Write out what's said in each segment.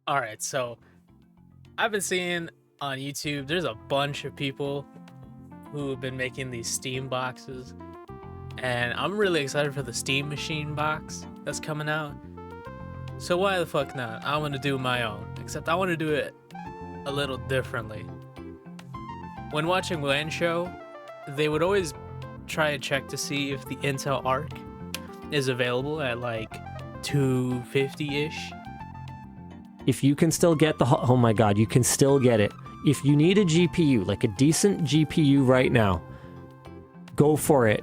All right, so I've been seeing on YouTube, there's a bunch of people who have been making these Steam boxes, and I'm really excited for the Steam Machine box that's coming out. So why the fuck not? I want to do my own, except I want to do it a little differently. When watching LAN show, they would always try and check to see if the Intel Arc is available at like 250-ish. If you can still get oh my god, you can still get it. If you need a GPU, like a decent GPU right now, go for it.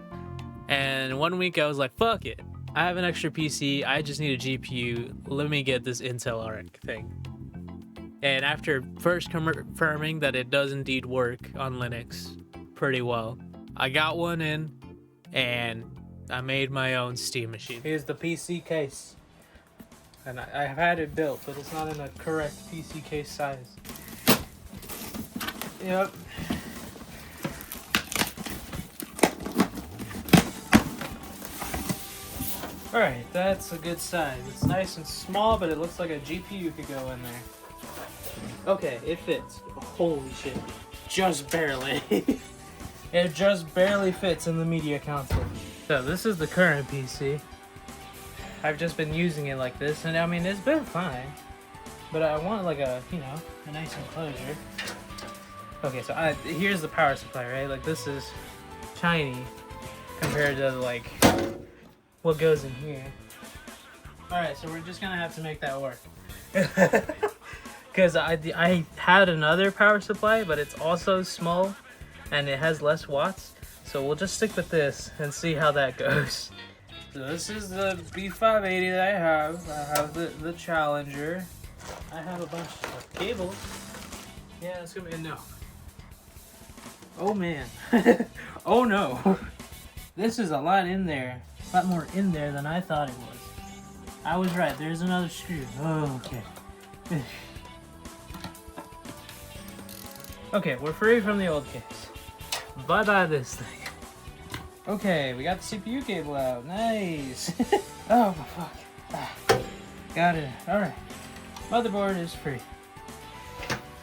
And one week I was like, fuck it. I have an extra PC. I just need a GPU. Let me get this Intel Arc thing. And after first confirming that it does indeed work on Linux pretty well, I got one in and I made my own Steam machine. Here's the PC case. And I've had it built, but it's not in a correct PC case size. Yep. Alright, that's a good size. It's nice and small, but it looks like a GPU could go in there. Okay, it fits. Holy shit. Just barely. It just barely fits in the media console. So this is the current PC. I've just been using it like this, and I mean, it's been fine. But I want like a, a nice enclosure. Okay, so here's the power supply, right? Like this is tiny compared to like what goes in here. Alright, so we're just gonna have to make that work. Because I had another power supply, but it's also small and it has less watts. So we'll just stick with this and see how that goes. So this is the B580 that I have. I have the Challenger. I have a bunch of cables. Yeah, it's gonna be a no. Oh man. Oh no. This is a lot in there. A lot more in there than I thought it was. I was right. There's another screw. Oh, okay. Okay, we're free from the old case. Bye-bye this thing. Okay, we got the CPU cable out. Nice. Oh, fuck. Ah, got it. Alright. Motherboard is free.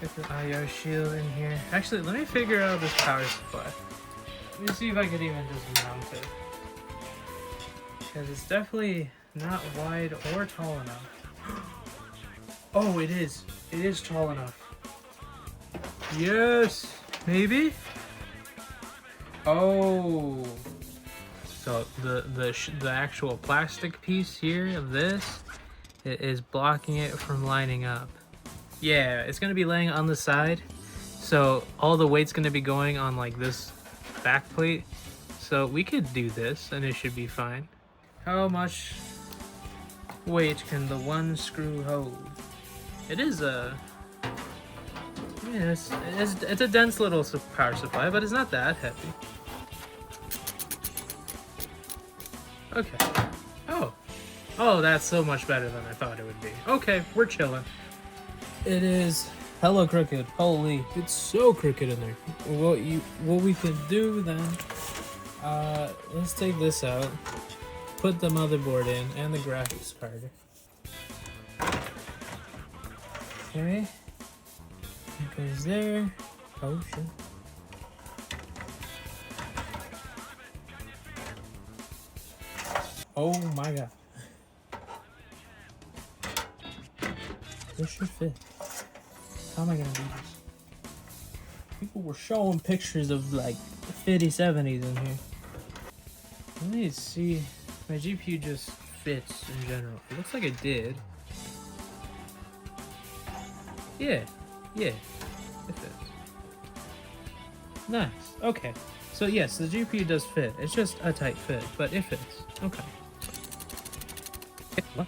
Get the IO shield in here. Actually, let me figure out this power supply. Let me see if I could even just mount it. Because it's definitely not wide or tall enough. Oh, it is. It is tall enough. Yes! Maybe? Oh. So the actual plastic piece here of this is blocking it from lining up. Yeah, it's gonna be laying on the side, so all the weight's gonna be going on like this back plate. So we could do this and it should be fine. How much weight can the one screw hold? It is a it's a dense little power supply, but it's not that heavy. Okay. Oh, that's so much better than I thought it would be. Okay, we're chilling. It is hella crooked. Holy, it's so crooked in there. What we could do then? Let's take this out. Put the motherboard in and the graphics card. Okay. It goes there. Oh shit. Oh my god. This should fit. How am I gonna do this? People were showing pictures of like 50, 70s in here. Let me see. My GPU just fits in general. It looks like it did. Yeah, it fits. Nice. Okay. So yes, the GPU does fit. It's just a tight fit, but it fits. Okay. What?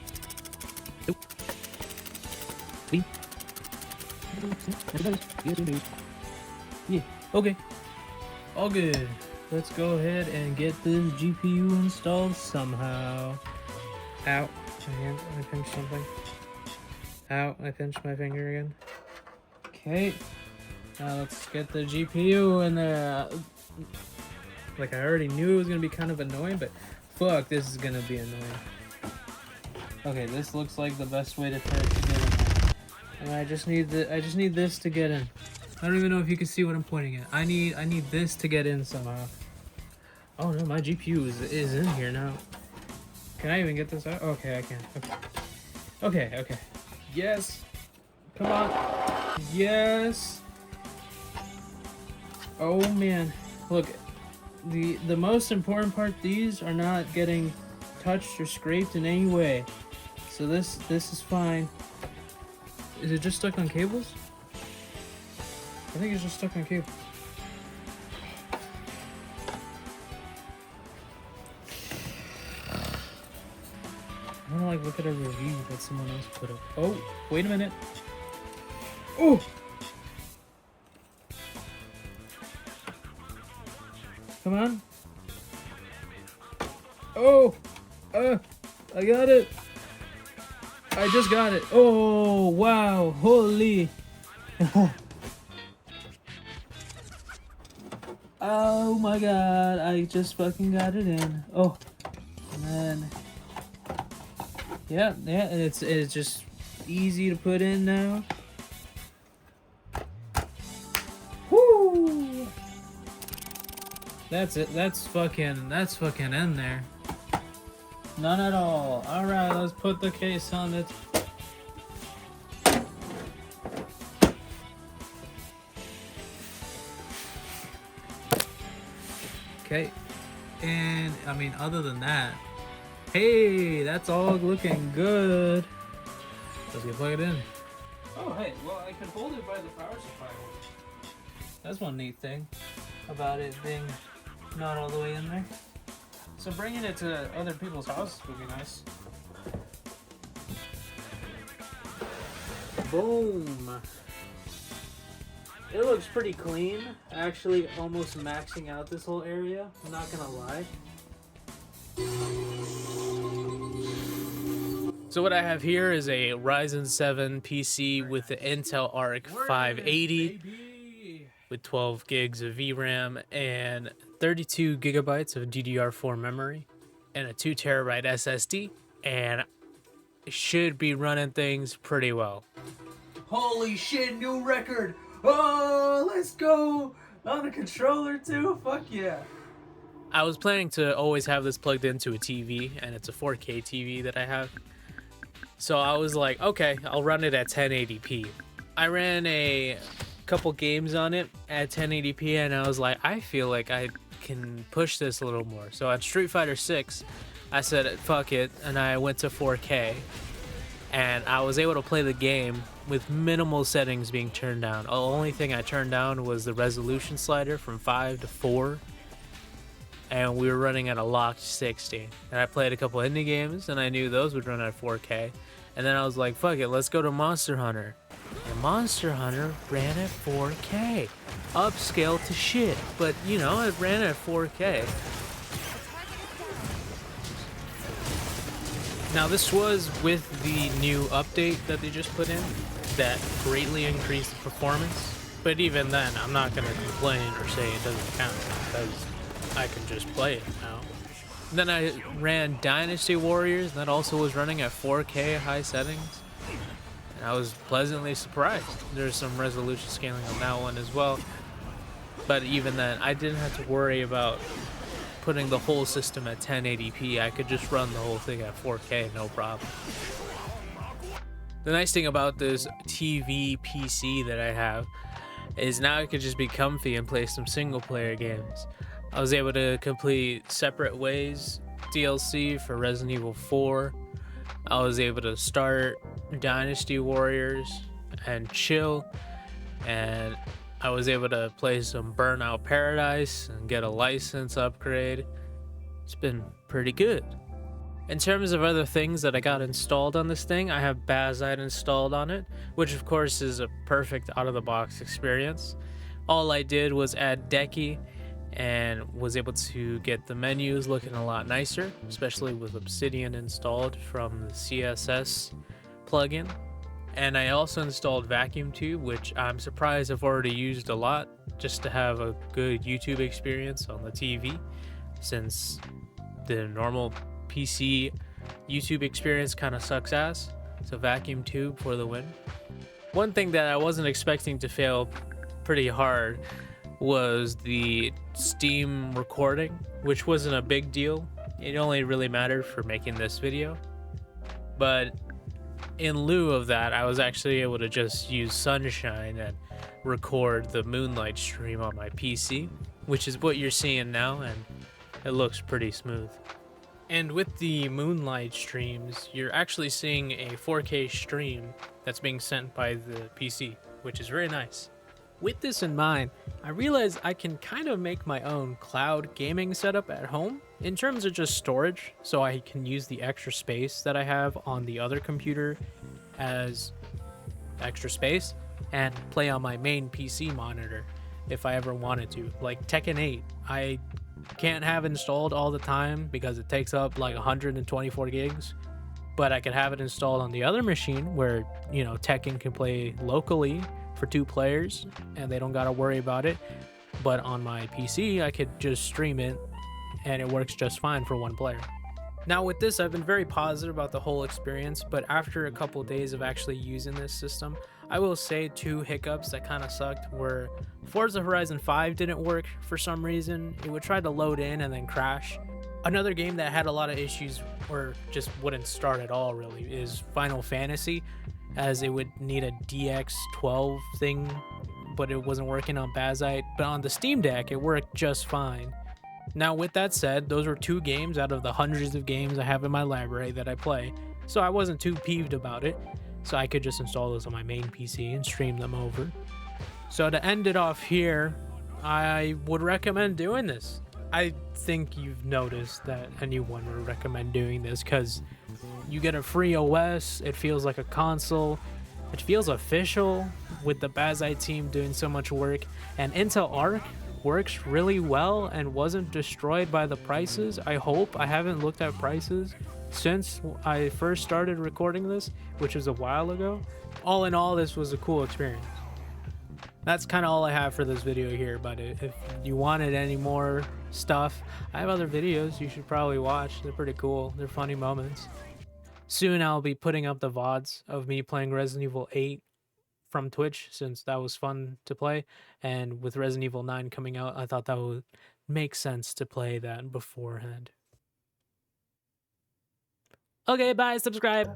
Yeah, okay. All good. Let's go ahead and get this GPU installed somehow. Ow. My hand. I pinched something. Ow. I pinched my finger again. Okay. Now let's get the GPU in there. Like I already knew it was going to be kind of annoying, but fuck, this is going to be annoying. Okay, this looks like the best way to put it together. And I just need this to get in. I don't even know if you can see what I'm pointing at. I need this to get in somehow. Oh no, my GPU is in here now. Can I even get this out? Okay, I can. Okay. Yes. Come on. Yes. Oh man. Look, the most important part, these are not getting touched or scraped in any way. So this is fine. Is it just stuck on cables? I think it's just stuck on cables. I wanna like look at a review that someone else put up. Oh, wait a minute. Oh! Come on. Oh! I got it. I just got it. Oh, wow. Holy. Oh my god. I just fucking got it in. Oh. Man. Yeah, it's just easy to put in now. Woo! That's it. That's fucking in there. None at all. All right, let's put the case on it. Okay. And I mean, other than that, hey, that's all looking good. Let's get plugged in. Oh, hey, well, I can hold it by the power supply. That's one neat thing about it being not all the way in there. So bringing it to other people's houses would be nice. Boom. It looks pretty clean. Actually, almost maxing out this whole area. I'm not gonna lie. So what I have here is a Ryzen 7 PC with the Intel Arc 580 with 12 gigs of VRAM and 32 gigabytes of DDR4 memory and a 2 terabyte SSD, and it should be running things pretty well. Holy shit, new record! Oh, let's go! On a controller too? Fuck yeah. I was planning to always have this plugged into a TV, and it's a 4K TV that I have. So I was like, okay, I'll run it at 1080p. I ran a couple games on it at 1080p, and I was like, I feel like I can push this a little more. So on Street Fighter 6, I said, fuck it, and I went to 4K. And I was able to play the game with minimal settings being turned down. The only thing I turned down was the resolution slider from 5 to 4. And we were running at a locked 60. And I played a couple indie games, and I knew those would run at 4K. And then I was like, fuck it, let's go to Monster Hunter. And Monster Hunter ran at 4K. Upscale to shit. But, you know, it ran at 4K. Now, this was with the new update that they just put in that greatly increased the performance. But even then, I'm not going to complain or say it doesn't count, because I can just play it now. Then I ran Dynasty Warriors, that also was running at 4K high settings. And I was pleasantly surprised. There's some resolution scaling on that one as well. But even then, I didn't have to worry about putting the whole system at 1080p. I could just run the whole thing at 4K, no problem. The nice thing about this TV PC that I have is now I could just be comfy and play some single player games. I was able to complete Separate Ways DLC for Resident Evil 4. I was able to start Dynasty Warriors and chill, and I was able to play some Burnout Paradise and get a license upgrade. It's been pretty good. In terms of other things that I got installed on this thing, I have Bazite installed on it, which of course is a perfect out-of-the-box experience. All I did was add Decky and was able to get the menus looking a lot nicer, especially with Obsidian installed from the CSS plugin. And I also installed Vacuum Tube, which I'm surprised I've already used a lot just to have a good YouTube experience on the TV, since the normal PC YouTube experience kind of sucks ass. So Vacuum Tube for the win. One thing that I wasn't expecting to fail pretty hard was the Steam recording, which wasn't a big deal. It only really mattered for making this video. But in lieu of that, I was actually able to just use Sunshine and record the Moonlight stream on my PC, which is what you're seeing now, and it looks pretty smooth. And with the Moonlight streams, you're actually seeing a 4K stream that's being sent by the PC, which is very nice. With this in mind, I realized I can kind of make my own cloud gaming setup at home in terms of just storage, so I can use the extra space that I have on the other computer as extra space and play on my main PC monitor if I ever wanted to. Like Tekken 8, I can't have installed all the time because it takes up like 124 gigs, but I could have it installed on the other machine where, you know, Tekken can play locally for 2 players and they don't gotta worry about it. But on my PC, I could just stream it and it works just fine for 1 player. Now with this, I've been very positive about the whole experience, but after a couple days of actually using this system, I will say 2 hiccups that kind of sucked were Forza Horizon 5 didn't work for some reason. It would try to load in and then crash. Another game that had a lot of issues or just wouldn't start at all really is Final Fantasy, as it would need a DX12 thing, but it wasn't working on Bazite. But on the Steam Deck, it worked just fine. Now with that said, those were 2 games out of the hundreds of games I have in my library that I play, so I wasn't too peeved about it. So I could just install those on my main PC and stream them over. So to end it off here, I would recommend doing this. I think you've noticed that anyone would recommend doing this because you get a free OS, it feels like a console, it feels official with the Bazite team doing so much work, and Intel Arc works really well and wasn't destroyed by the prices. I hope. I haven't looked at prices since I first started recording this, which was a while ago. All in all, this was a cool experience. That's kind of all I have for this video here, but if you wanted any more stuff, I have other videos you should probably watch. They're pretty cool. They're funny moments. Soon I'll be putting up the VODs of me playing Resident Evil 8 from Twitch, since that was fun to play, and with Resident Evil 9 coming out, I thought that would make sense to play that beforehand. Okay, bye, subscribe.